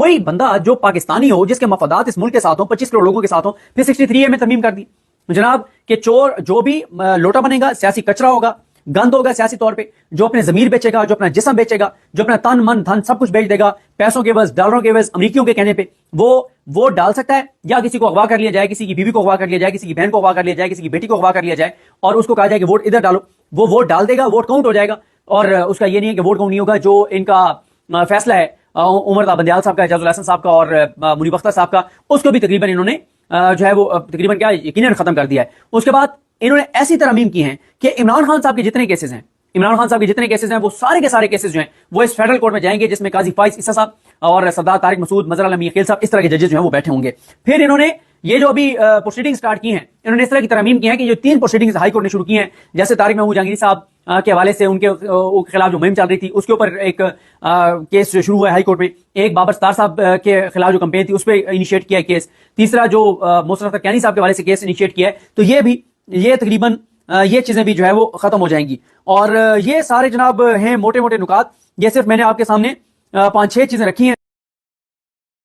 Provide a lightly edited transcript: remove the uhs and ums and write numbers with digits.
کوئی بندہ جو پاکستانی ہو، جس کے مفادات اس ملک کے ساتھ ہوں، 25 کروڑ لوگوں کے ساتھ ہوں، پھر 63A میں ترمیم کر دی جناب کہ چور جو بھی لوٹا بنے گا، سیاسی کچرا ہوگا، گند ہوگا سیاسی طور پہ، جو اپنے ضمیر بیچے گا، جو اپنا جسم بیچے گا، جو اپنا تن من دھن سب کچھ بیچ دے گا پیسوں کے عوض، ڈالروں کے عوض، امریکیوں کے کہنے پہ، وہ ووٹ ڈال سکتا ہے، یا کسی کو اغوا کر لیا جائے، کسی کی بیوی کو اغوا کر لیا جائے، کسی کی بہن کو اغوا کر لیا جائے، کسی کی بیٹی کو اغوا کر لیا جائے اور اس کو کہا جائے کہ ووٹ ادھر ڈالو، وہ ووٹ ڈال دے گا، ووٹ کاؤنٹ ہو جائے گا، اور اس کا یہ نہیں ہے کہ ووٹ کاؤنٹ نہیں ہوگا۔ جو ان کا فیصلہ ہے عمر تا بندیال صاحب کا، اعجاز الحسن صاحب کا اور منیب اختر صاحب کا، اس کو بھی تقریباً انہوں نے جو ہے وہ تقریباً کیا یقیناً ختم کر دیا ہے۔ اس کے بعد انہوں نے ایسی ترامیم کی ہیں کہ عمران خان صاحب کے جتنے کیسز ہیں، عمران خان صاحب کے جتنے کیسز ہیں، وہ سارے کے سارے کیسز جو ہیں وہ اس فیڈرل کورٹ میں جائیں گے، جس میں قاضی فائز عیسیٰ صاحب اور سردار طارق مسعود، مظہر عالم یقیل صاحب، اس طرح کے ججز جو ہیں وہ بیٹھے ہوں گے۔ پھر انہوں نے یہ جو ابھی پروسیڈنگ سٹارٹ کی ہیں، انہوں نے اس طرح کی ترامیم کی ہیں کہ جو 3 پروسیڈنگز ہائی کورٹ نے شروع کی ہیں، جیسے طارق محمود جہانگیری صاحب کے حوالے سے ان کے خلاف جو مہم چل رہی تھی، اس کے اوپر ایک کیس شروع ہوا ہے ہائی کورٹ میں، ایک بابر ستار صاحب کے خلاف جو کمپین تھی اس پہ انیشیٹ کیا ہے کیس، تیسرا جو محسن اختر کیانی صاحب کے حوالے سے کیس انیشیٹ کیا ہے، تو یہ تقریباً یہ چیزیں بھی جو ہے وہ ختم ہو جائیں گی۔ اور یہ سارے جناب ہیں موٹے موٹے نکات، یہ صرف میں نے آپ کے سامنے 5-6 چیزیں رکھی ہیں۔